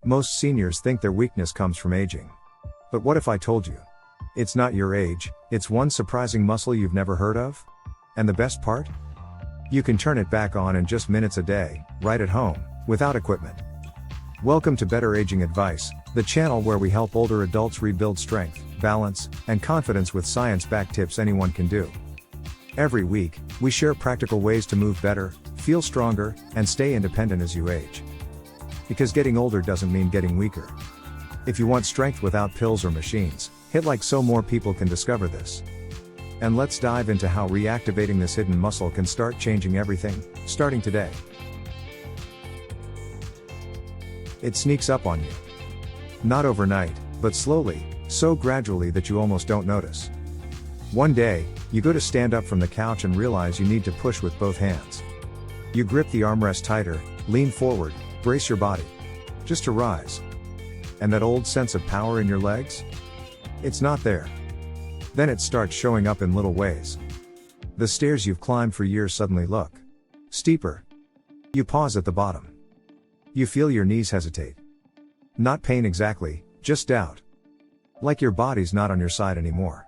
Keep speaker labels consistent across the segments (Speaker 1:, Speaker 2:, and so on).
Speaker 1: Most seniors think their weakness comes from aging. But what if I told you? It's not your age, it's one surprising muscle you've never heard of? And the best part? You can turn it back on in just minutes a day, right at home, without equipment. Welcome to Better Aging Advice, the channel where we help older adults rebuild strength, balance, and confidence with science-backed tips anyone can do. Every week, we share practical ways to move better, feel stronger, and stay independent as you age. Because getting older doesn't mean getting weaker. If you want strength without pills or machines, hit like so more people can discover this. And let's dive into how reactivating this hidden muscle can start changing everything, starting today. It sneaks up on you. Not overnight, but slowly, so gradually that you almost don't notice. One day, you go to stand up from the couch and realize you need to push with both hands. You grip the armrest tighter, lean forward, brace your body. Just to rise. And that old sense of power in your legs? It's not there. Then it starts showing up in little ways. The stairs you've climbed for years suddenly look steeper. You pause at the bottom. You feel your knees hesitate. Not pain exactly, just doubt. Like your body's not on your side anymore.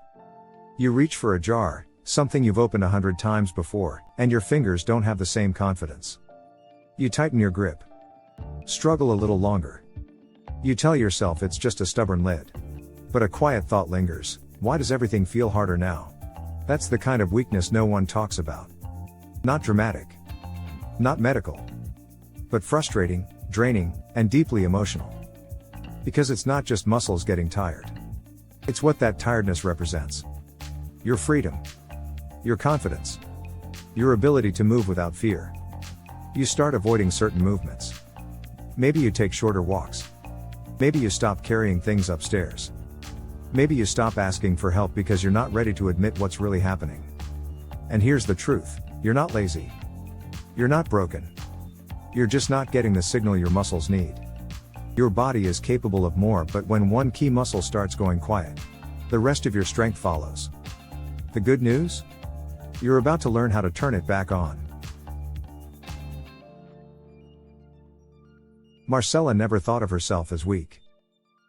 Speaker 1: You reach for a jar, something you've opened 100 times before, and your fingers don't have the same confidence. You tighten your grip. Struggle a little longer. You tell yourself it's just a stubborn lid. But a quiet thought lingers, why does everything feel harder now? That's the kind of weakness no one talks about. Not dramatic. Not medical. But frustrating, draining, and deeply emotional. Because it's not just muscles getting tired. It's what that tiredness represents. Your freedom. Your confidence. Your ability to move without fear. You start avoiding certain movements. Maybe you take shorter walks. Maybe you stop carrying things upstairs. Maybe you stop asking for help because you're not ready to admit what's really happening. And here's the truth, you're not lazy. You're not broken. You're just not getting the signal your muscles need. Your body is capable of more, but when one key muscle starts going quiet, the rest of your strength follows. The good news? You're about to learn how to turn it back on. Marcella never thought of herself as weak.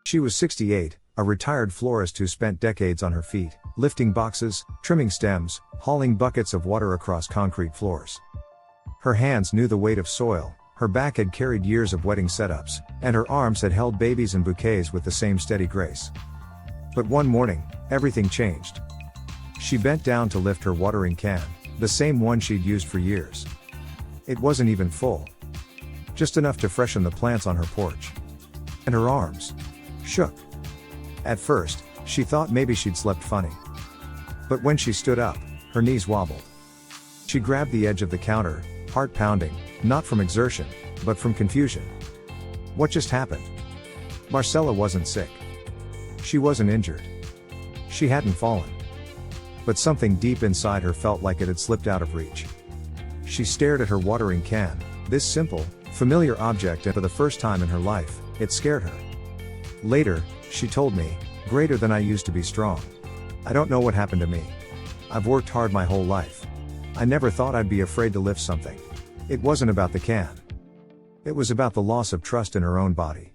Speaker 1: She was 68, a retired florist who spent decades on her feet, lifting boxes, trimming stems, hauling buckets of water across concrete floors. Her hands knew the weight of soil, her back had carried years of wedding setups, and her arms had held babies and bouquets with the same steady grace. But one morning, everything changed. She bent down to lift her watering can, the same one she'd used for years. It wasn't even full. Just enough to freshen the plants on her porch. And her arms shook. At first, she thought maybe she'd slept funny. But when she stood up, her knees wobbled. She grabbed the edge of the counter, heart pounding, not from exertion, but from confusion. What just happened? Marcella wasn't sick. She wasn't injured. She hadn't fallen. But something deep inside her felt like it had slipped out of reach. She stared at her watering can, this simple, familiar object, and for the first time in her life, it scared her. Later, she told me, greater than I used to be strong. I don't know what happened to me. I've worked hard my whole life. I never thought I'd be afraid to lift something. It wasn't about the can. It was about the loss of trust in her own body.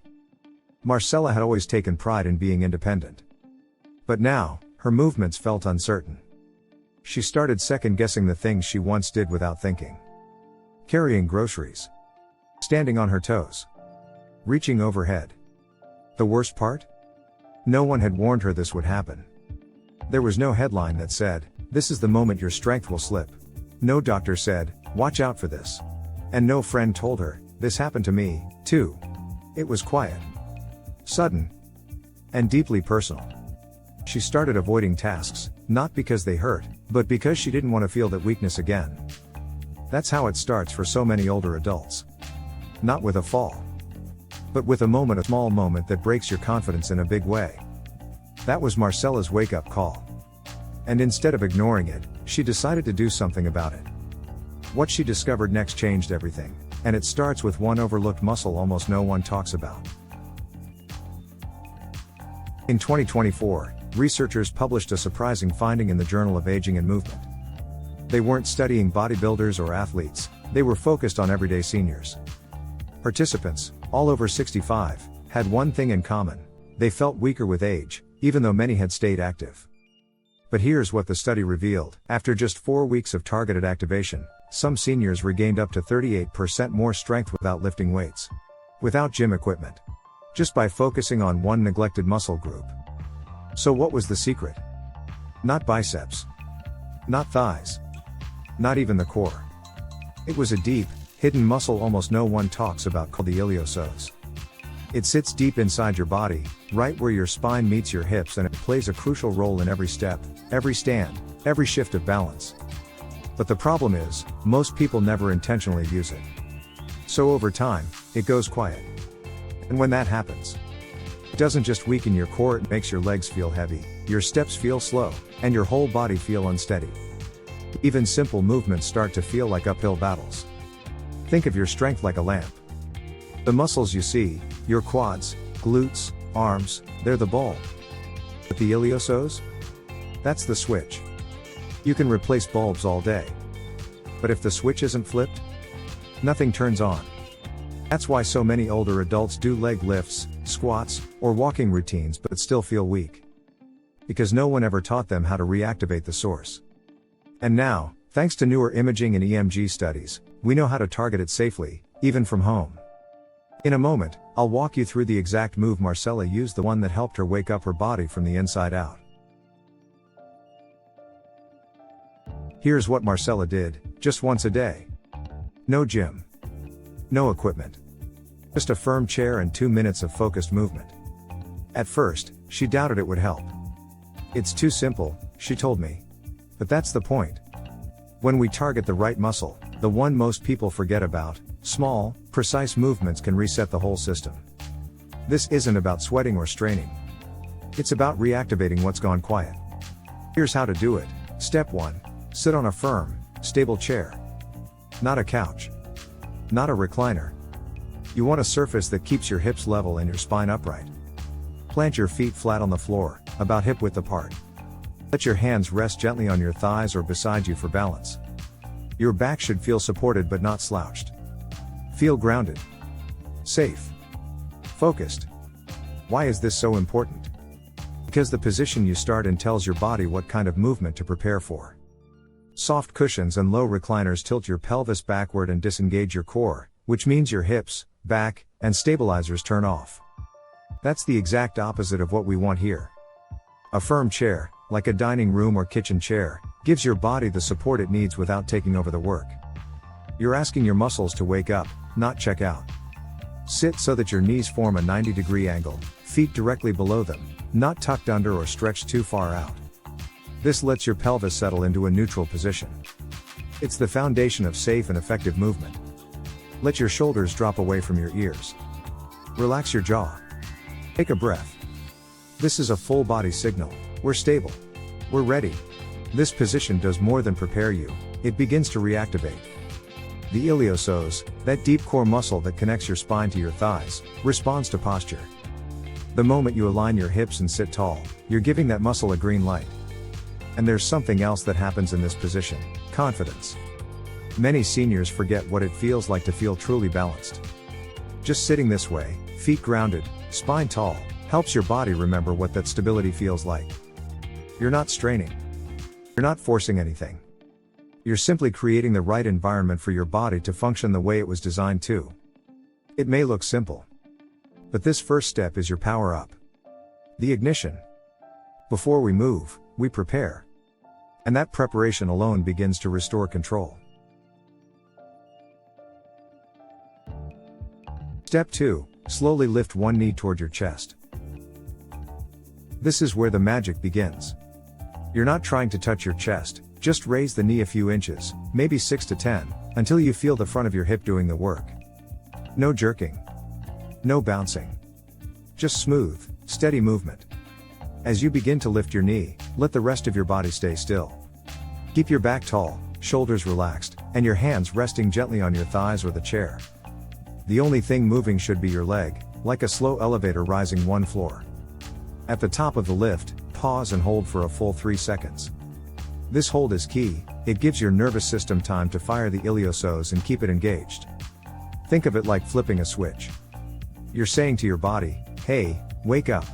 Speaker 1: Marcella had always taken pride in being independent. But now, her movements felt uncertain. She started second-guessing the things she once did without thinking. Carrying groceries. Standing on her toes. Reaching overhead. The worst part? No one had warned her this would happen. There was no headline that said, "This is the moment your strength will slip." No doctor said, "Watch out for this." And no friend told her, "This happened to me, too." It was quiet. Sudden. And deeply personal. She started avoiding tasks, not because they hurt, but because she didn't want to feel that weakness again. That's how it starts for so many older adults. Not with a fall. But with a small moment that breaks your confidence in a big way. That was Marcella's wake-up call. And instead of ignoring it, she decided to do something about it. What she discovered next changed everything, and it starts with one overlooked muscle almost no one talks about. In 2024, researchers published a surprising finding in the Journal of Aging and Movement. They weren't studying bodybuilders or athletes, they were focused on everyday seniors. Participants, all over 65, had one thing in common. They felt weaker with age, even though many had stayed active. But here's what the study revealed. After just 4 weeks of targeted activation, some seniors regained up to 38% more strength without lifting weights. Without gym equipment. Just by focusing on one neglected muscle group. So what was the secret? Not biceps. Not thighs. Not even the core. It was a deep, hidden muscle almost no one talks about called the iliopsoas. It sits deep inside your body, right where your spine meets your hips, and it plays a crucial role in every step, every stand, every shift of balance. But the problem is, most people never intentionally use it. So over time, it goes quiet. And when that happens, it doesn't just weaken your core, it makes your legs feel heavy, your steps feel slow, and your whole body feel unsteady. Even simple movements start to feel like uphill battles. Think of your strength like a lamp. The muscles you see, your quads, glutes, arms, they're the bulb. But the iliopsoas? That's the switch. You can replace bulbs all day. But if the switch isn't flipped, nothing turns on. That's why so many older adults do leg lifts, squats, or walking routines but still feel weak. Because no one ever taught them how to reactivate the source. And now, thanks to newer imaging and EMG studies, we know how to target it safely, even from home. In a moment, I'll walk you through the exact move Marcella used, the one that helped her wake up her body from the inside out. Here's what Marcella did, just once a day. No gym. No equipment. Just a firm chair and 2 minutes of focused movement. At first, she doubted it would help. It's too simple, she told me. But that's the point. When we target the right muscle, the one most people forget about, small, precise movements can reset the whole system. This isn't about sweating or straining. It's about reactivating what's gone quiet. Here's how to do it. Step 1. Sit on a firm, stable chair. Not a couch. Not a recliner. You want a surface that keeps your hips level and your spine upright. Plant your feet flat on the floor, about hip width apart. Let your hands rest gently on your thighs or beside you for balance. Your back should feel supported but not slouched. Feel grounded. Safe. Focused. Why is this so important? Because the position you start in tells your body what kind of movement to prepare for. Soft cushions and low recliners tilt your pelvis backward and disengage your core, which means your hips, back, and stabilizers turn off. That's the exact opposite of what we want here. A firm chair, like a dining room or kitchen chair, gives your body the support it needs without taking over the work. You're asking your muscles to wake up, not check out. Sit so that your knees form a 90-degree angle, feet directly below them, not tucked under or stretched too far out. This lets your pelvis settle into a neutral position. It's the foundation of safe and effective movement. Let your shoulders drop away from your ears. Relax your jaw. Take a breath. This is a full body signal. We're stable. We're ready. This position does more than prepare you, it begins to reactivate. The iliopsoas, that deep core muscle that connects your spine to your thighs, responds to posture. The moment you align your hips and sit tall, you're giving that muscle a green light. And there's something else that happens in this position: confidence. Many seniors forget what it feels like to feel truly balanced. Just sitting this way, feet grounded, spine tall, helps your body remember what that stability feels like. You're not straining. You're not forcing anything. You're simply creating the right environment for your body to function the way it was designed to. It may look simple, but this first step is your power up. The ignition. Before we move, we prepare. And that preparation alone begins to restore control. Step 2. Slowly lift one knee toward your chest. This is where the magic begins. You're not trying to touch your chest, just raise the knee a few inches, maybe 6 to 10, until you feel the front of your hip doing the work. No jerking. No bouncing. Just smooth, steady movement. As you begin to lift your knee, let the rest of your body stay still. Keep your back tall, shoulders relaxed, and your hands resting gently on your thighs or the chair. The only thing moving should be your leg, like a slow elevator rising one floor. At the top of the lift, pause and hold for a full 3 seconds. This hold is key. It gives your nervous system time to fire the iliopsoas and keep it engaged. Think of it like flipping a switch. You're saying to your body, hey, wake up.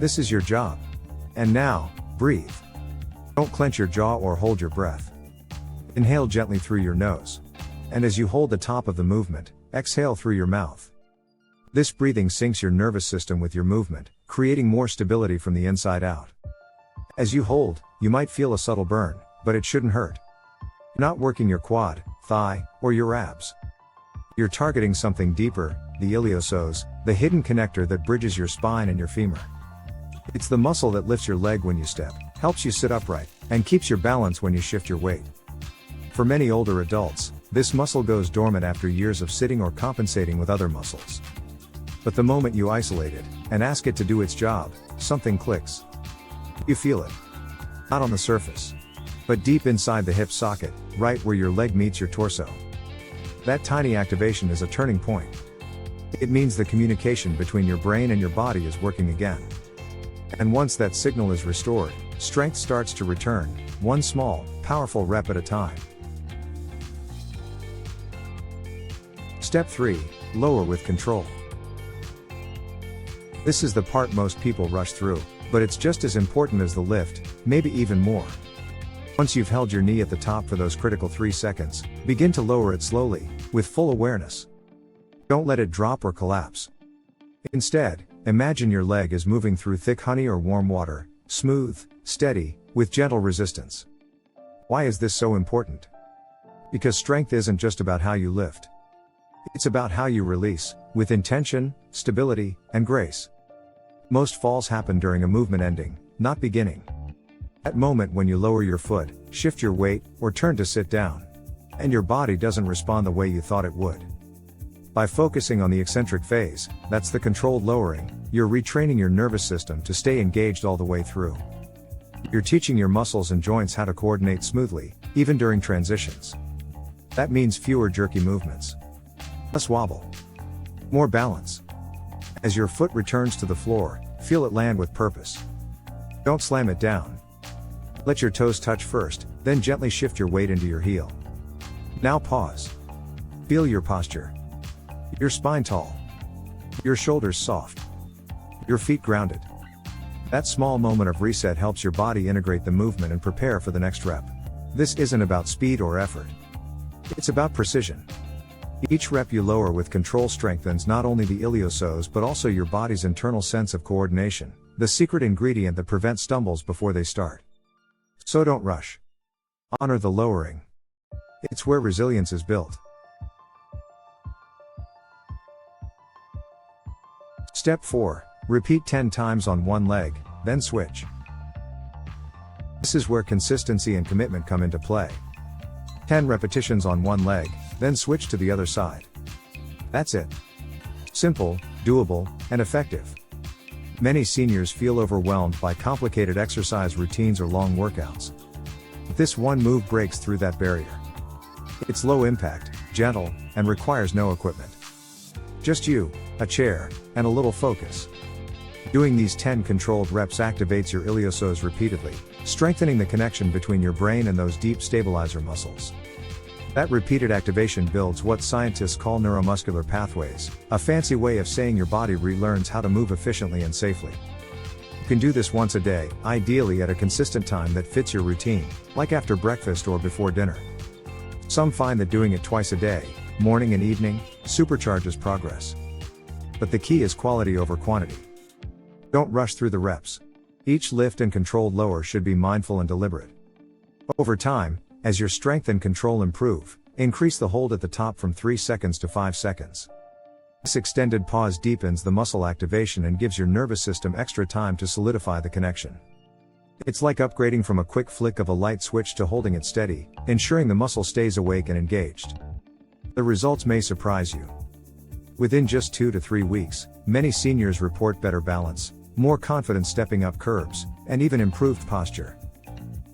Speaker 1: This is your job. And now, breathe. Don't clench your jaw or hold your breath. Inhale gently through your nose. And as you hold the top of the movement, exhale through your mouth. This breathing syncs your nervous system with your movement, creating more stability from the inside out. As you hold, you might feel a subtle burn, but it shouldn't hurt. You're not working your quad, thigh, or your abs. You're targeting something deeper, the iliopsoas, the hidden connector that bridges your spine and your femur. It's the muscle that lifts your leg when you step, helps you sit upright, and keeps your balance when you shift your weight. For many older adults, this muscle goes dormant after years of sitting or compensating with other muscles. But the moment you isolate it, and ask it to do its job, something clicks. You feel it. Not on the surface. But deep inside the hip socket, right where your leg meets your torso. That tiny activation is a turning point. It means the communication between your brain and your body is working again. And once that signal is restored, strength starts to return, one small, powerful rep at a time. Step 3. Lower with control. This is the part most people rush through, but it's just as important as the lift, maybe even more. Once you've held your knee at the top for those critical 3 seconds, begin to lower it slowly, with full awareness. Don't let it drop or collapse. Instead, imagine your leg is moving through thick honey or warm water, smooth, steady, with gentle resistance. Why is this so important? Because strength isn't just about how you lift. It's about how you release, with intention, stability, and grace. Most falls happen during a movement ending, not beginning. That moment when you lower your foot, shift your weight, or turn to sit down. And your body doesn't respond the way you thought it would. By focusing on the eccentric phase, that's the controlled lowering, you're retraining your nervous system to stay engaged all the way through. You're teaching your muscles and joints how to coordinate smoothly, even during transitions. That means fewer jerky movements. Less wobble. More balance. As your foot returns to the floor, feel it land with purpose. Don't slam it down. Let your toes touch first, then gently shift your weight into your heel. Now pause. Feel your posture. Your spine tall. Your shoulders soft. Your feet grounded. That small moment of reset helps your body integrate the movement and prepare for the next rep. This isn't about speed or effort. It's about precision. Each rep you lower with control strengthens not only the iliopsoas but also your body's internal sense of coordination, the secret ingredient that prevents stumbles before they start. So don't rush. Honor the lowering. It's where resilience is built. Step 4. Repeat 10 times on one leg, then switch. This is where consistency and commitment come into play. 10 repetitions on one leg, then switch to the other side. That's it. Simple, doable, and effective. Many seniors feel overwhelmed by complicated exercise routines or long workouts. But this one move breaks through that barrier. It's low impact, gentle, and requires no equipment. Just you, a chair, and a little focus. Doing these 10 controlled reps activates your iliopsoas repeatedly, strengthening the connection between your brain and those deep stabilizer muscles. That repeated activation builds what scientists call neuromuscular pathways, a fancy way of saying your body relearns how to move efficiently and safely. You can do this once a day, ideally at a consistent time that fits your routine, like after breakfast or before dinner. Some find that doing it twice a day, morning and evening, supercharges progress. But the key is quality over quantity. Don't rush through the reps. Each lift and controlled lower should be mindful and deliberate. Over time, as your strength and control improve, increase the hold at the top from 3 seconds to 5 seconds. This extended pause deepens the muscle activation and gives your nervous system extra time to solidify the connection. It's like upgrading from a quick flick of a light switch to holding it steady, ensuring the muscle stays awake and engaged. The results may surprise you. Within just 2 to 3 weeks, many seniors report better balance, more confidence stepping up curbs, and even improved posture.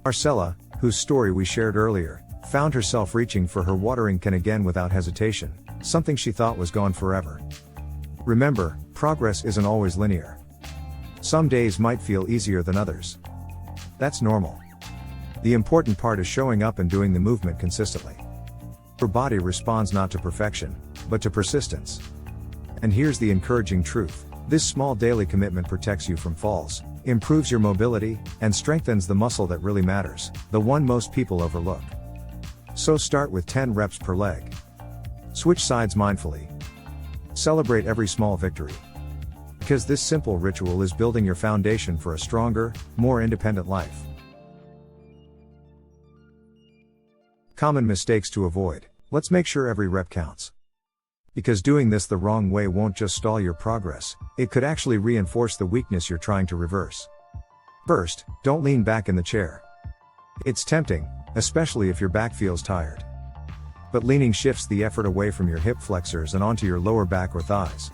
Speaker 1: Marcella, whose story we shared earlier, found herself reaching for her watering can again without hesitation, something she thought was gone forever. Remember, progress isn't always linear. Some days might feel easier than others. That's normal. The important part is showing up and doing the movement consistently. Your body responds not to perfection, but to persistence. And here's the encouraging truth. This small daily commitment protects you from falls, improves your mobility, and strengthens the muscle that really matters, the one most people overlook. So start with 10 reps per leg. Switch sides mindfully. Celebrate every small victory. Because this simple ritual is building your foundation for a stronger, more independent life. Common mistakes to avoid. Let's make sure every rep counts. Because doing this the wrong way won't just stall your progress, it could actually reinforce the weakness you're trying to reverse. First, don't lean back in the chair. It's tempting, especially if your back feels tired. But leaning shifts the effort away from your hip flexors and onto your lower back or thighs.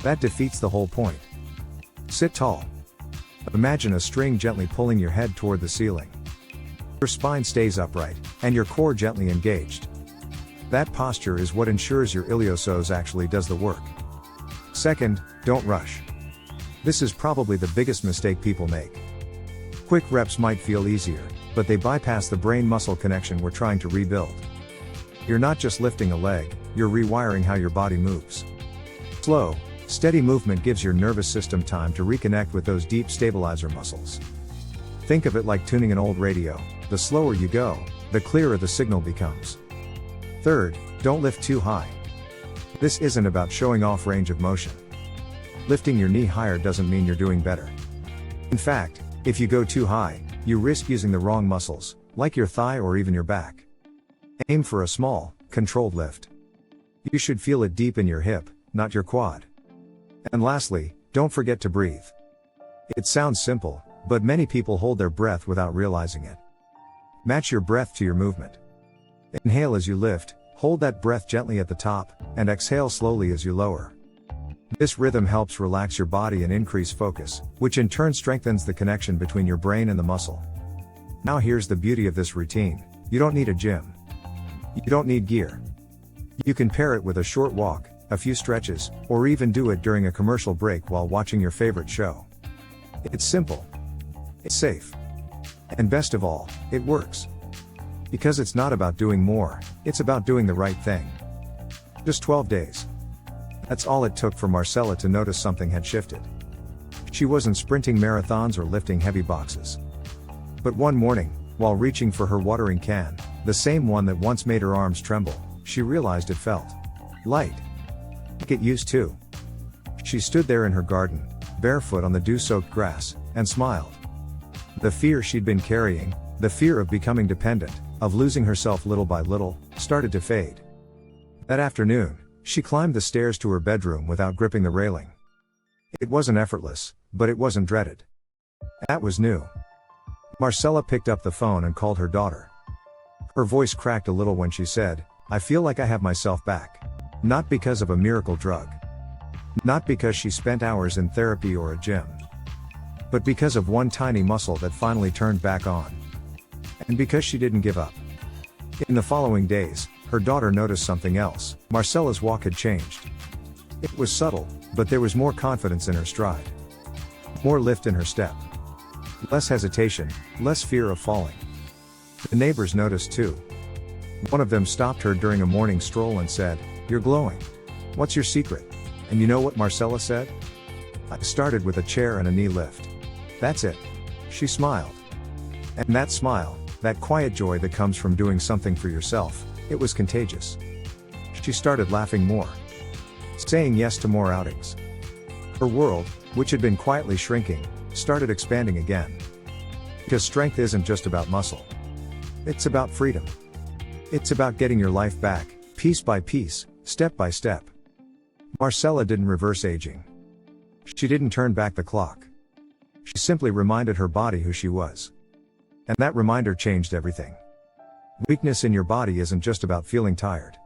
Speaker 1: That defeats the whole point. Sit tall. Imagine a string gently pulling your head toward the ceiling. Your spine stays upright, and your core gently engaged. That posture is what ensures your iliopsoas actually does the work. Second, don't rush. This is probably the biggest mistake people make. Quick reps might feel easier, but they bypass the brain-muscle connection we're trying to rebuild. You're not just lifting a leg, you're rewiring how your body moves. Slow, steady movement gives your nervous system time to reconnect with those deep stabilizer muscles. Think of it like tuning an old radio. The slower you go, the clearer the signal becomes. Third, don't lift too high. This isn't about showing off range of motion. Lifting your knee higher doesn't mean you're doing better. In fact, if you go too high, you risk using the wrong muscles, like your thigh or even your back. Aim for a small, controlled lift. You should feel it deep in your hip, not your quad. And lastly, don't forget to breathe. It sounds simple, but many people hold their breath without realizing it. Match your breath to your movement. Inhale as you lift, hold that breath gently at the top, and exhale slowly as you lower. This rhythm helps relax your body and increase focus, which in turn strengthens the connection between your brain and the muscle. Now here's the beauty of this routine. You don't need a gym. You don't need gear. You can pair it with a short walk, a few stretches, or even do it during a commercial break while watching your favorite show. It's simple. It's safe. And best of all, it works. Because it's not about doing more, it's about doing the right thing. Just 12 days. That's all it took for Marcella to notice something had shifted. She wasn't sprinting marathons or lifting heavy boxes. But one morning, while reaching for her watering can, the same one that once made her arms tremble, she realized it felt light. Like it used to. She stood there in her garden, barefoot on the dew-soaked grass, and smiled. The fear she'd been carrying, the fear of becoming dependent, of losing herself little by little, started to fade. That afternoon, she climbed the stairs to her bedroom without gripping the railing. It wasn't effortless, but it wasn't dreaded. That was new. Marcella picked up the phone and called her daughter. Her voice cracked a little when she said, "I feel like I have myself back." Not because of a miracle drug. Not because she spent hours in therapy or a gym. But because of one tiny muscle that finally turned back on. And because she didn't give up. In the following days, her daughter noticed something else. Marcella's walk had changed. It was subtle, but there was more confidence in her stride. More lift in her step. Less hesitation, less fear of falling. The neighbors noticed too. One of them stopped her during a morning stroll and said, "You're glowing. What's your secret?" And you know what Marcella said? "I started with a chair and a knee lift. That's it." She smiled. And that smile, that quiet joy that comes from doing something for yourself, it was contagious. She started laughing more. Saying yes to more outings. Her world, which had been quietly shrinking, started expanding again. Because strength isn't just about muscle. It's about freedom. It's about getting your life back, piece by piece, step by step. Marcella didn't reverse aging. She didn't turn back the clock. She simply reminded her body who she was. And that reminder changed everything. Weakness in your body isn't just about feeling tired.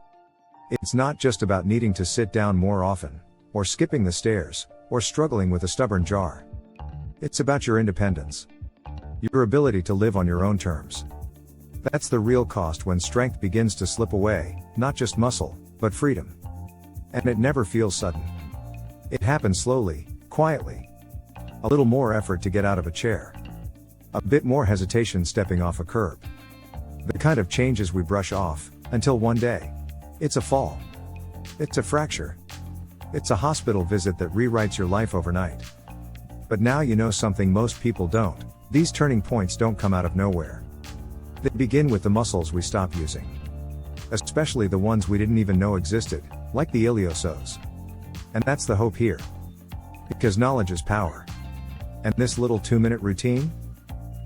Speaker 1: It's not just about needing to sit down more often, or skipping the stairs, or struggling with a stubborn jaw. It's about your independence. Your ability to live on your own terms. That's the real cost when strength begins to slip away, not just muscle, but freedom. And it never feels sudden. It happens slowly, quietly. A little more effort to get out of a chair. A bit more hesitation stepping off a curb. The kind of changes we brush off, until one day. It's a fall. It's a fracture. It's a hospital visit that rewrites your life overnight. But now you know something most people don't. These turning points don't come out of nowhere. They begin with the muscles we stop using. Especially the ones we didn't even know existed, like the iliopsoas. And that's the hope here. Because knowledge is power. And this little 2-minute routine?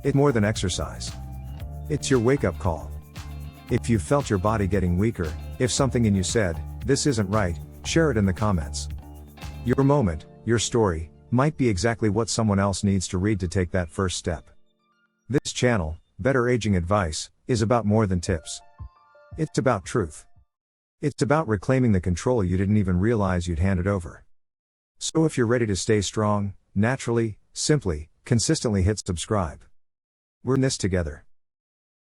Speaker 1: It's more than exercise. It's your wake-up call. If you felt your body getting weaker, if something in you said, "This isn't right," share it in the comments. Your moment, your story, might be exactly what someone else needs to read to take that first step. This channel, Better Aging Advice, is about more than tips. It's about truth. It's about reclaiming the control you didn't even realize you'd handed over. So if you're ready to stay strong, naturally, simply, consistently hit subscribe. We're in this together.